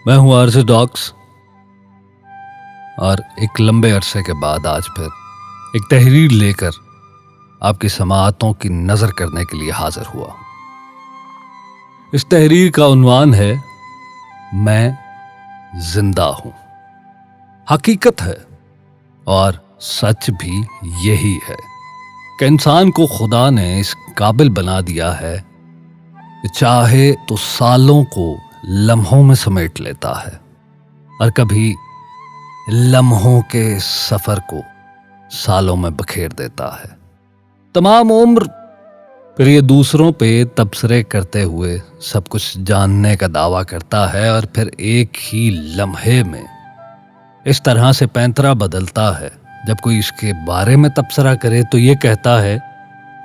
मैं हूं RJ docs और एक लंबे अरसे के बाद आज फिर एक तहरीर लेकर आपकी समाअतों की नजर करने के लिए हाजिर हुआ। इस तहरीर का उन्वान है मैं जिंदा हूं। हकीकत है और सच भी यही है कि इंसान को खुदा ने इस काबिल बना दिया है कि चाहे तो सालों को लम्हों में समेट लेता है और कभी लम्हों के सफर को सालों में बखेर देता है। तमाम उम्र फिर ये दूसरों पे तबसरे करते हुए सब कुछ जानने का दावा करता है और फिर एक ही लम्हे में इस तरह से पैंतरा बदलता है। जब कोई इसके बारे में तबसरा करे तो ये कहता है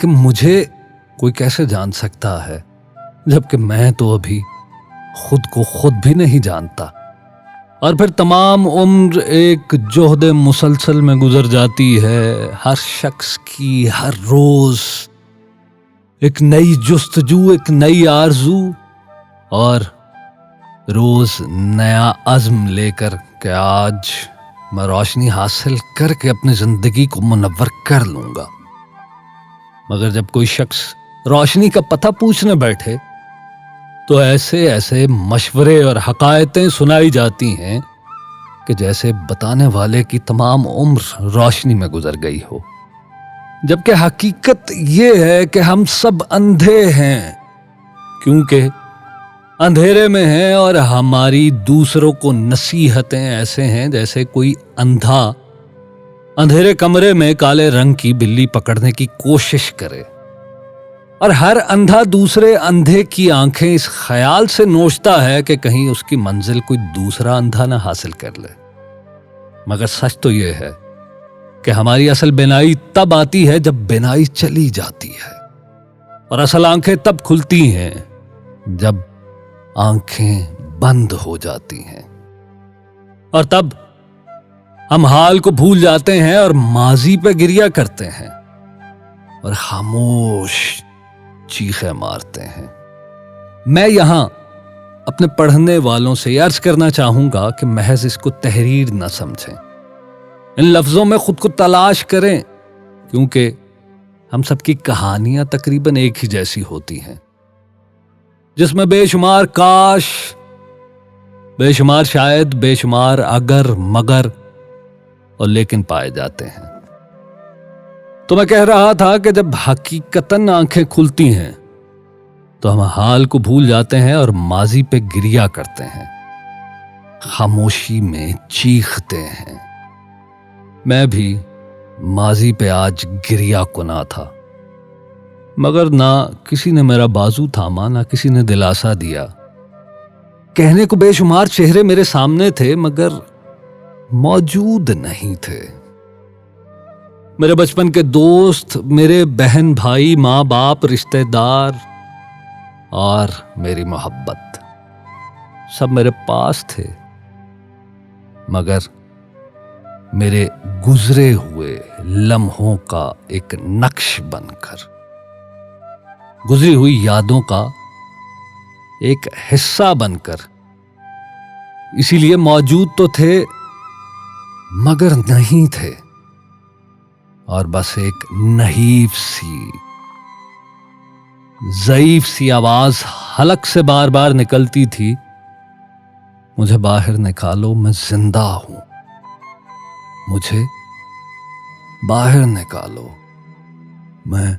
कि मुझे कोई कैसे जान सकता है, जबकि मैं तो अभी खुद को खुद भी नहीं जानता। और फिर तमाम उम्र एक जोहद मुसलसल में गुजर जाती है। हर शख्स की हर रोज एक नई जुस्तजू, एक नई आरजू और रोज नया अज़्म लेकर कि आज मैं रोशनी हासिल करके अपनी जिंदगी को मुनव्वर कर लूंगा। मगर जब कोई शख्स रोशनी का पता पूछने बैठे तो ऐसे ऐसे मशवरे और हकायतें सुनाई जाती हैं कि जैसे बताने वाले की तमाम उम्र रोशनी में गुजर गई हो। जबकि हकीकत यह है कि हम सब अंधे हैं, क्योंकि अंधेरे में हैं और हमारी दूसरों को नसीहतें ऐसे हैं जैसे कोई अंधा अंधेरे कमरे में काले रंग की बिल्ली पकड़ने की कोशिश करे। और हर अंधा दूसरे अंधे की आंखें इस ख्याल से नोचता है कि कहीं उसकी मंजिल कोई दूसरा अंधा ना हासिल कर ले। मगर सच तो यह है कि हमारी असल बिनाई तब आती है जब बिनाई चली जाती है, और असल आंखें तब खुलती हैं जब आंखें बंद हो जाती हैं। और तब हम हाल को भूल जाते हैं और माजी पे गिरिया करते हैं और खामोश चीखें मारते हैं। मैं यहां अपने पढ़ने वालों से अर्ज करना चाहूंगा कि महज इसको तहरीर न समझें, इन लफ्जों में खुद को तलाश करें, क्योंकि हम सबकी कहानियां तकरीबन एक ही जैसी होती हैं, जिसमें बेशुमार काश, बेशुमार शायद, बेशुमार अगर, मगर और लेकिन पाए जाते हैं। तो मैं कह रहा था कि जब हकीकतन आंखें खुलती हैं तो हम हाल को भूल जाते हैं और माजी पे गिरिया करते हैं, खामोशी में चीखते हैं। मैं भी माजी पे आज गिरिया कुना था, मगर ना किसी ने मेरा बाजू थामा, ना किसी ने दिलासा दिया। कहने को बेशुमार चेहरे मेरे सामने थे मगर मौजूद नहीं थे। मेरे बचपन के दोस्त, मेरे बहन भाई, माँ बाप, रिश्तेदार और मेरी मोहब्बत सब मेरे पास थे, मगर मेरे गुजरे हुए लम्हों का एक नक्श बनकर, गुजरी हुई यादों का एक हिस्सा बनकर। इसीलिए मौजूद तो थे मगर नहीं थे, और बस एक नहीफ सी, ज़ईफ सी आवाज हलक से बार बार निकलती थी, मुझे बाहर निकालो, मैं जिंदा हूं, मुझे बाहर निकालो, मैं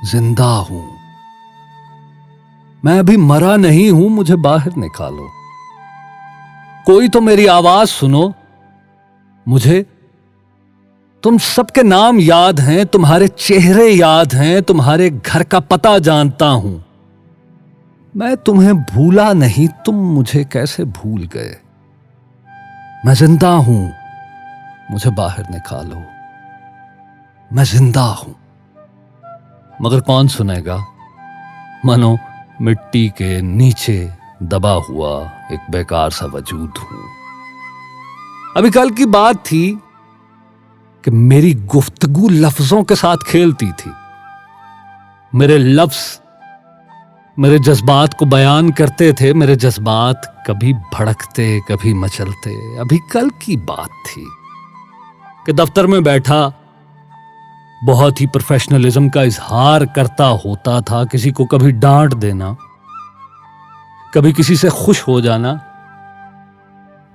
जिंदा हूं, मैं अभी मरा नहीं हूं, मुझे बाहर निकालो। कोई तो मेरी आवाज सुनो, मुझे तुम सबके नाम याद हैं, तुम्हारे चेहरे याद हैं, तुम्हारे घर का पता जानता हूं। मैं तुम्हें भूला नहीं, तुम मुझे कैसे भूल गए। मैं जिंदा हूं, मुझे बाहर निकालो, मैं जिंदा हूं। मगर कौन सुनेगा? मानो मिट्टी के नीचे दबा हुआ एक बेकार सा वजूद हूं। अभी कल की बात थी कि मेरी गुफ्तगू लफ्जों के साथ खेलती थी। मेरे लफ्ज मेरे जज्बात को बयान करते थे, मेरे जज्बात कभी भड़कते कभी मचलते। अभी कल की बात थी कि दफ्तर में बैठा बहुत ही प्रोफेशनलिज्म का इजहार करता होता था। किसी को कभी डांट देना, कभी किसी से खुश हो जाना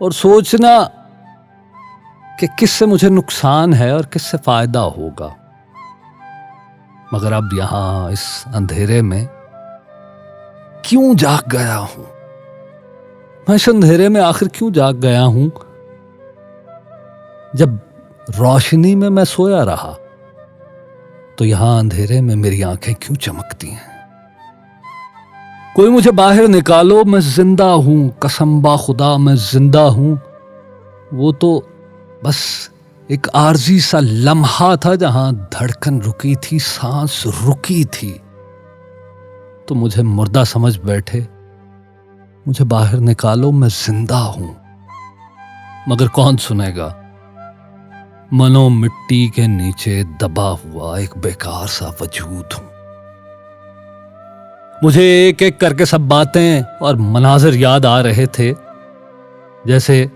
और सोचना कि किससे मुझे नुकसान है और किससे फायदा होगा। मगर अब यहां इस अंधेरे में क्यों जाग गया हूं? मैं इस अंधेरे में आखिर क्यों जाग गया हूं? जब रोशनी में मैं सोया रहा तो यहां अंधेरे में मेरी आंखें क्यों चमकती हैं? कोई मुझे बाहर निकालो, मैं जिंदा हूं, कसम बा खुदा मैं जिंदा हूं। वो तो बस एक आरजी सा लम्हा था जहां धड़कन रुकी थी, सांस रुकी थी। तो मुझे मुर्दा समझ बैठे, मुझे बाहर निकालो, मैं जिंदा हूं। मगर कौन सुनेगा? मनो मिट्टी के नीचे दबा हुआ एक बेकार सा वजूद हूं। मुझे एक एक करके सब बातें और मनाजिर याद आ रहे थे, जैसे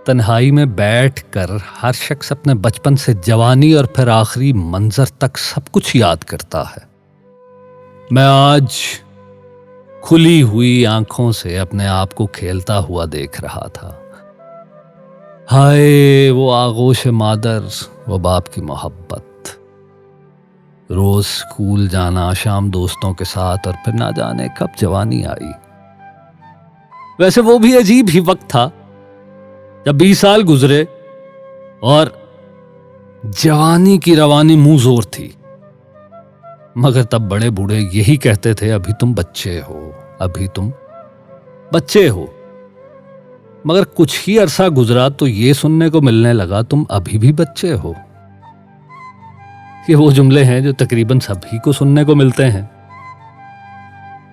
तन्हाई में बैठकर हर शख्स अपने बचपन से जवानी और फिर आखिरी मंजर तक सब कुछ याद करता है। मैं आज खुली हुई आंखों से अपने आप को खेलता हुआ देख रहा था। हाय वो आगोश मादर, वो बाप की मोहब्बत, रोज स्कूल जाना, शाम दोस्तों के साथ और फिर ना जाने कब जवानी आई। वैसे वो भी अजीब ही वक्त था जब 20 साल गुजरे और जवानी की रवानी मुंह जोर थी। मगर तब बड़े बूढ़े यही कहते थे, अभी तुम बच्चे हो, अभी तुम बच्चे हो। मगर कुछ ही अरसा गुजरा तो ये सुनने को मिलने लगा, तुम अभी भी बच्चे हो। ये वो जुमले हैं जो तकरीबन सभी को सुनने को मिलते हैं।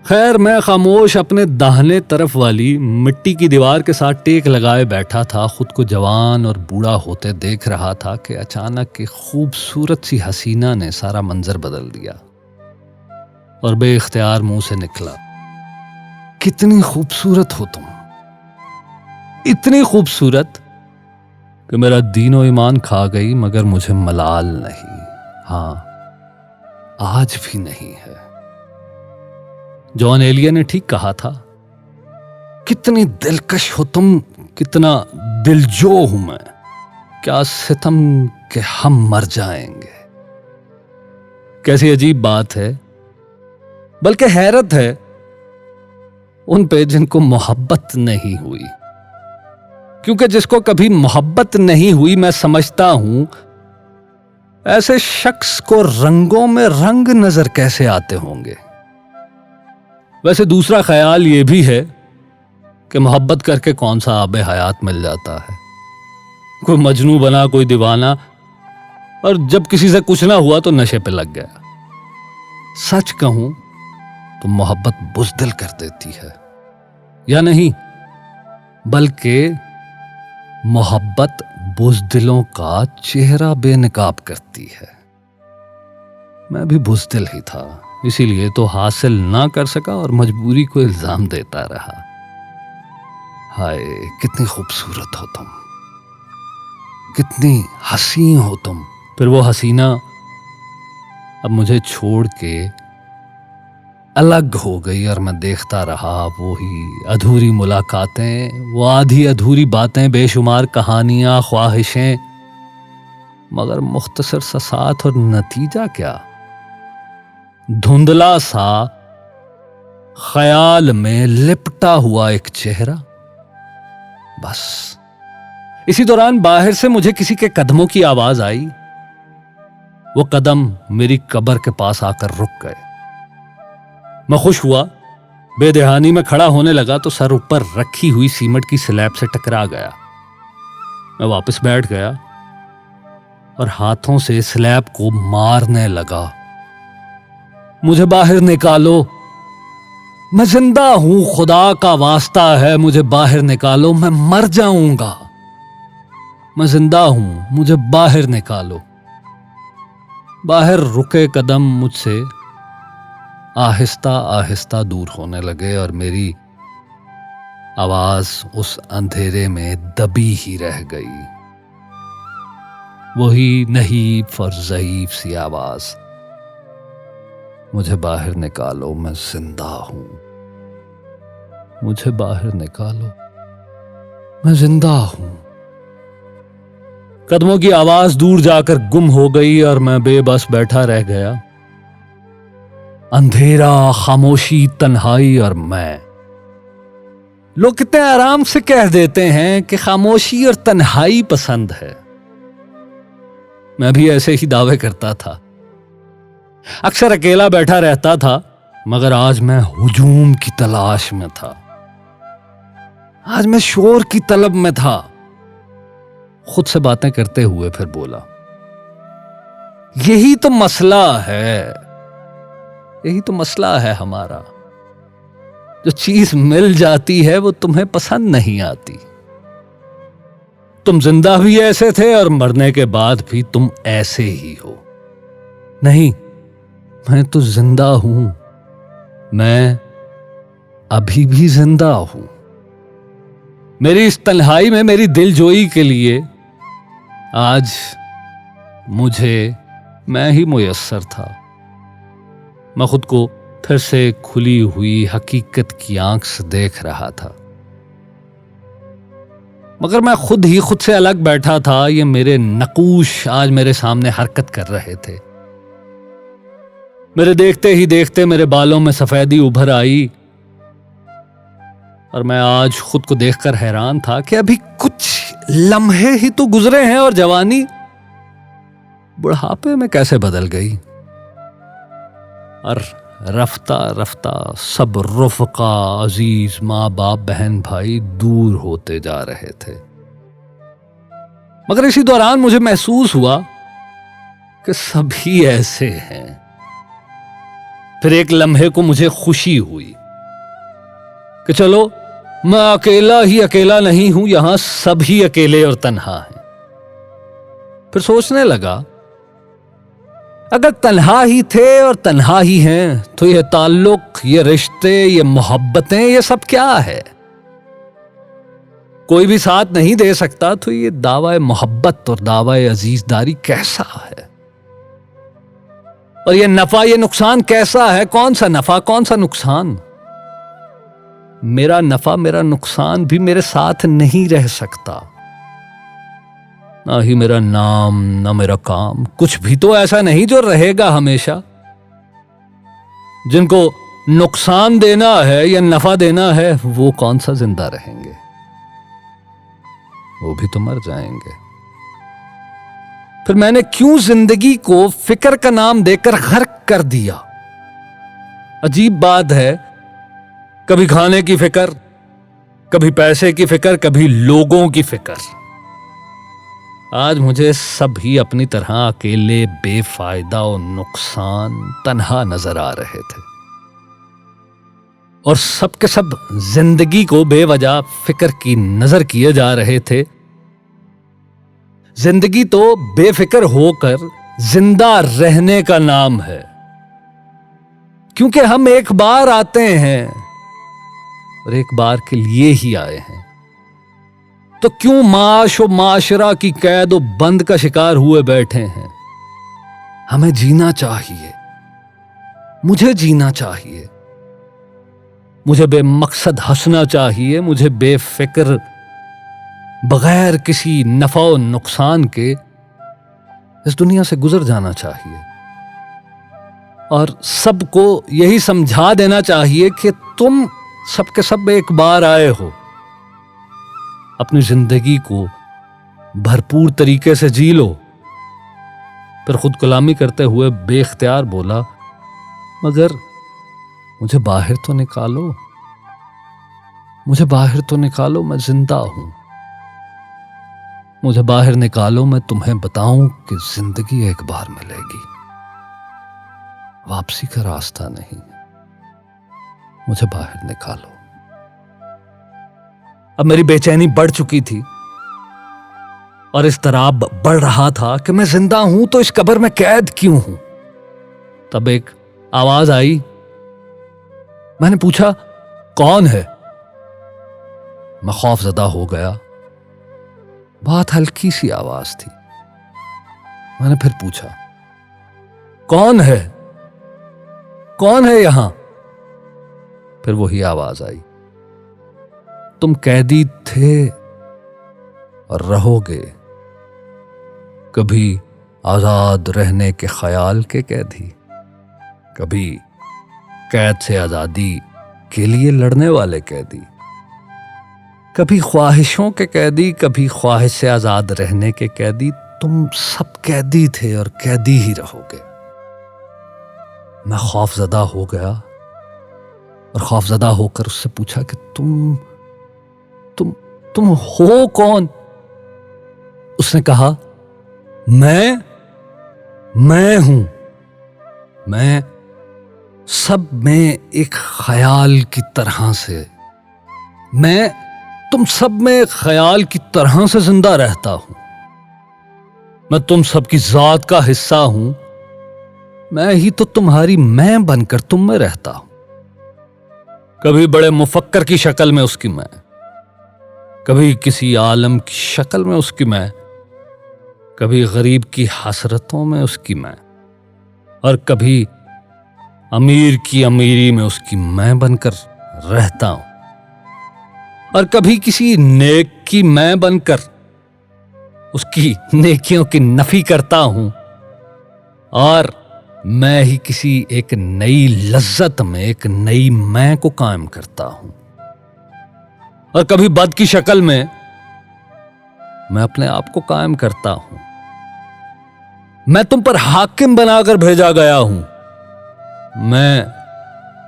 खैर, मैं खामोश अपने दाहिने तरफ वाली मिट्टी की दीवार के साथ टेक लगाए बैठा था, खुद को जवान और बूढ़ा होते देख रहा था कि अचानक एक खूबसूरत सी हसीना ने सारा मंजर बदल दिया और बेइख्तियार मुंह से निकला, कितनी खूबसूरत हो तुम, इतनी खूबसूरत कि मेरा दीनो ईमान खा गई। मगर मुझे मलाल नहीं, हाँ आज भी नहीं है। जॉन एलिया ने ठीक कहा था, कितनी दिलकश हो तुम, कितना दिलजो हूं मैं, क्या सितम के हम मर जाएंगे। कैसी अजीब बात है, बल्कि हैरत है उन पे जिनको मोहब्बत नहीं हुई। क्योंकि जिसको कभी मोहब्बत नहीं हुई, मैं समझता हूं ऐसे शख्स को रंगों में रंग नजर कैसे आते होंगे। वैसे दूसरा ख्याल यह भी है कि मोहब्बत करके कौन सा आबे हयात मिल जाता है। कोई मजनू बना, कोई दीवाना, और जब किसी से कुछ ना हुआ तो नशे पे लग गया। सच कहूं तो मोहब्बत बुज़दिल कर देती है, या नहीं बल्कि मोहब्बत बुज़दिलों का चेहरा बेनकाब करती है। मैं भी बुज़दिल ही था, इसीलिए तो हासिल ना कर सका और मजबूरी को इल्जाम देता रहा। हाय कितनी खूबसूरत हो तुम, कितनी हसीन हो तुम। फिर वो हसीना अब मुझे छोड़ के अलग हो गई और मैं देखता रहा वो ही अधूरी मुलाकातें, वो आधी अधूरी बातें, बेशुमार कहानियां, ख्वाहिशें, मगर मुख्तसर सा साथ और नतीजा क्या? धुंधला सा ख्याल में लिपटा हुआ एक चेहरा, बस। इसी दौरान बाहर से मुझे किसी के कदमों की आवाज आई। वो कदम मेरी कब्र के पास आकर रुक गए। मैं खुश हुआ, बेदहानी में खड़ा होने लगा तो सर ऊपर रखी हुई सीमेंट की स्लैब से टकरा गया। मैं वापस बैठ गया और हाथों से स्लैब को मारने लगा। मुझे बाहर निकालो, मैं जिंदा हूं, खुदा का वास्ता है मुझे बाहर निकालो, मैं मर जाऊंगा। मैं जिंदा हूं, मुझे बाहर निकालो। बाहर रुके कदम मुझसे आहिस्ता आहिस्ता दूर होने लगे और मेरी आवाज उस अंधेरे में दबी ही रह गई। वही नहीफ और ज़ईफ सी आवाज, मुझे बाहर निकालो, मैं जिंदा हूं। मुझे बाहर निकालो, मैं जिंदा हूं। कदमों की आवाज दूर जाकर गुम हो गई और मैं बेबस बैठा रह गया। अंधेरा, खामोशी, तन्हाई और मैं। लोग कितने आराम से कह देते हैं कि खामोशी और तन्हाई पसंद है। मैं भी ऐसे ही दावे करता था। अक्सर अकेला बैठा रहता था, मगर आज मैं हुजूम की तलाश में था। आज मैं शोर की तलब में था। खुद से बातें करते हुए फिर बोला, यही तो मसला है, यही तो मसला है हमारा। जो चीज मिल जाती है वो तुम्हें पसंद नहीं आती। तुम जिंदा भी ऐसे थे और मरने के बाद भी तुम ऐसे ही हो। नहीं, मैं तो जिंदा हूं। मैं अभी भी जिंदा हूं। मेरी इस तन्हाई में मेरी दिलजोई के लिए आज मैं ही मुयस्सर था। मैं खुद को फिर से खुली हुई हकीकत की आंख से देख रहा था, मगर मैं खुद ही खुद से अलग बैठा था। ये मेरे नकूश आज मेरे सामने हरकत कर रहे थे। मेरे देखते ही देखते मेरे बालों में सफेदी उभर आई और मैं आज खुद को देखकर हैरान था कि अभी कुछ लम्हे ही तो गुजरे हैं और जवानी बुढ़ापे में कैसे बदल गई। और रफ्ता रफ्ता सब रुफ़क़ा, अजीज, माँ बाप, बहन भाई दूर होते जा रहे थे। मगर इसी दौरान मुझे महसूस हुआ कि सभी ऐसे हैं। फिर एक लम्हे को मुझे खुशी हुई कि चलो, मैं अकेला ही अकेला नहीं हूं, यहां सभी अकेले और तन्हा हैं। फिर सोचने लगा, अगर तन्हा ही थे और तन्हा ही हैं तो ये ताल्लुक, ये रिश्ते, ये मोहब्बतें, ये सब क्या है? कोई भी साथ नहीं दे सकता तो ये दावा मोहब्बत और दावा अजीजदारी कैसा है? और ये नफा, ये नुकसान कैसा है? कौन सा नफा, कौन सा नुकसान? मेरा नफा, मेरा नुकसान भी मेरे साथ नहीं रह सकता। ना ही मेरा नाम, ना मेरा काम, कुछ भी तो ऐसा नहीं जो रहेगा हमेशा। जिनको नुकसान देना है या नफा देना है, वो कौन सा जिंदा रहेंगे? वो भी तो मर जाएंगे। फिर मैंने क्यों जिंदगी को फिक्र का नाम देकर गर्क कर दिया? अजीब बात है, कभी खाने की फिक्र, कभी पैसे की फिक्र, कभी लोगों की फिक्र। आज मुझे सभी अपनी तरह अकेले, बेफायदा और नुकसान, तन्हा नजर आ रहे थे। और सबके सब जिंदगी को बेवजह फिक्र की नजर किए जा रहे थे। जिंदगी तो बेफिक्र होकर जिंदा रहने का नाम है, क्योंकि हम एक बार आते हैं और एक बार के लिए ही आए हैं। तो क्यों माश और माशरा की कैद और बंद का शिकार हुए बैठे हैं? हमें जीना चाहिए, मुझे जीना चाहिए, मुझे बेमकसद हंसना चाहिए, मुझे बेफिक्र, बगैर किसी नफा और नुकसान के इस दुनिया से गुजर जाना चाहिए। और सबको यही समझा देना चाहिए कि तुम सबके सब एक बार आए हो। अपनी जिंदगी को भरपूर तरीके से जी लो। फिर खुद गुलामी करते हुए बेख्तियार बोला, मगर मुझे बाहर तो निकालो, मुझे बाहर तो निकालो, मैं जिंदा हूं। मुझे बाहर निकालो, मैं तुम्हें बताऊं कि जिंदगी एक बार मिलेगी, वापसी का रास्ता नहीं। मुझे बाहर निकालो। अब मेरी बेचैनी बढ़ चुकी थी और इस तरह बढ़ रहा था कि मैं जिंदा हूं तो इस कब्र में कैद क्यों हूं? तब एक आवाज आई। मैंने पूछा, कौन है? मैं खौफजदा हो गया। बहुत हल्की सी आवाज थी। मैंने फिर पूछा, कौन है? कौन है यहां? फिर वही आवाज आई, तुम कैदी थे और रहोगे, कभी आजाद रहने के ख्याल के कैदी, कभी कैद से आजादी के लिए लड़ने वाले कैदी, कभी ख्वाहिशों के कैदी, कभी ख्वाहिश से आजाद रहने के कैदी। तुम सब कैदी थे और कैदी ही रहोगे। मैं खौफजदा हो गया और खौफजदा होकर उससे पूछा कि तुम हो कौन? उसने कहा, मैं हूं। मैं सब में एक ख्याल की तरह से, मैं तुम सब में एक ख्याल की तरह से जिंदा रहता हूं। मैं तुम सबकी जात का हिस्सा हूं। मैं ही तो तुम्हारी मैं बनकर तुम में रहता हूं। कभी बड़े मुफक्कर की शक्ल में उसकी मैं, कभी किसी आलम की शक्ल में उसकी मैं, कभी गरीब की हसरतों में उसकी मैं, और कभी अमीर की अमीरी में उसकी मैं बनकर रहता हूं, और कभी किसी नेक की मैं बनकर उसकी नेकियों की नफी करता हूं, और मैं ही किसी एक नई लज्जत में एक नई मैं को कायम करता हूं। और कभी बद की शक्ल में मैं अपने आप को कायम करता हूं। मैं तुम पर हाकिम बनाकर भेजा गया हूं। मैं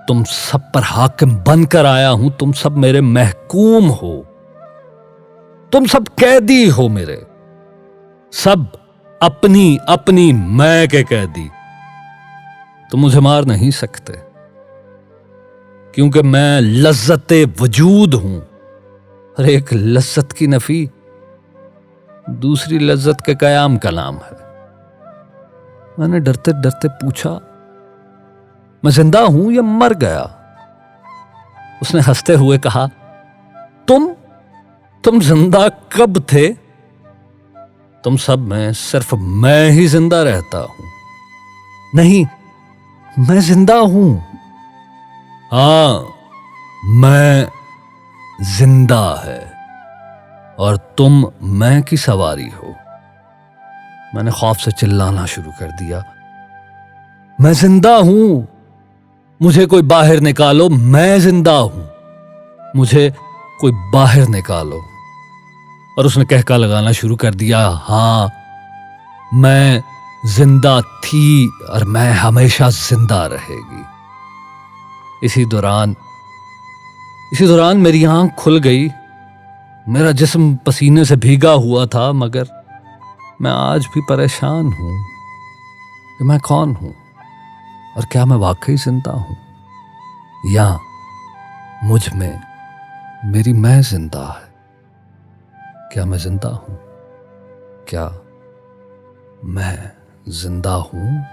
तुम सब पर हाकिम बनकर आया हूं। तुम सब मेरे महकूम हो। तुम सब कैदी हो मेरे, सब अपनी अपनी मैं के कैदी। तुम मुझे मार नहीं सकते, क्योंकि मैं लज्जते वजूद हूं। और एक लज्जत की नफी दूसरी लज्जत के कयाम का नाम है। मैंने डरते डरते पूछा, मैं जिंदा हूं या मर गया? उसने हंसते हुए कहा, तुम जिंदा कब थे? तुम सब में सिर्फ मैं ही जिंदा रहता हूं। नहीं, मैं जिंदा हूं। हां, मैं जिंदा है और तुम मैं की सवारी हो। मैंने खौफ से चिल्लाना शुरू कर दिया, मैं जिंदा हूं, मुझे कोई बाहर निकालो, मैं जिंदा हूं, मुझे कोई बाहर निकालो। और उसने कहका लगाना शुरू कर दिया, हां, मैं जिंदा थी और मैं हमेशा जिंदा रहेगी। इसी दौरान मेरी आंख खुल गई। मेरा जिस्म पसीने से भीगा हुआ था, मगर मैं आज भी परेशान हूं कि मैं कौन हूं और क्या मैं वाकई जिंदा हूं, या मुझ में मेरी मैं जिंदा है। क्या मैं जिंदा हूं? क्या मैं जिंदा हूं?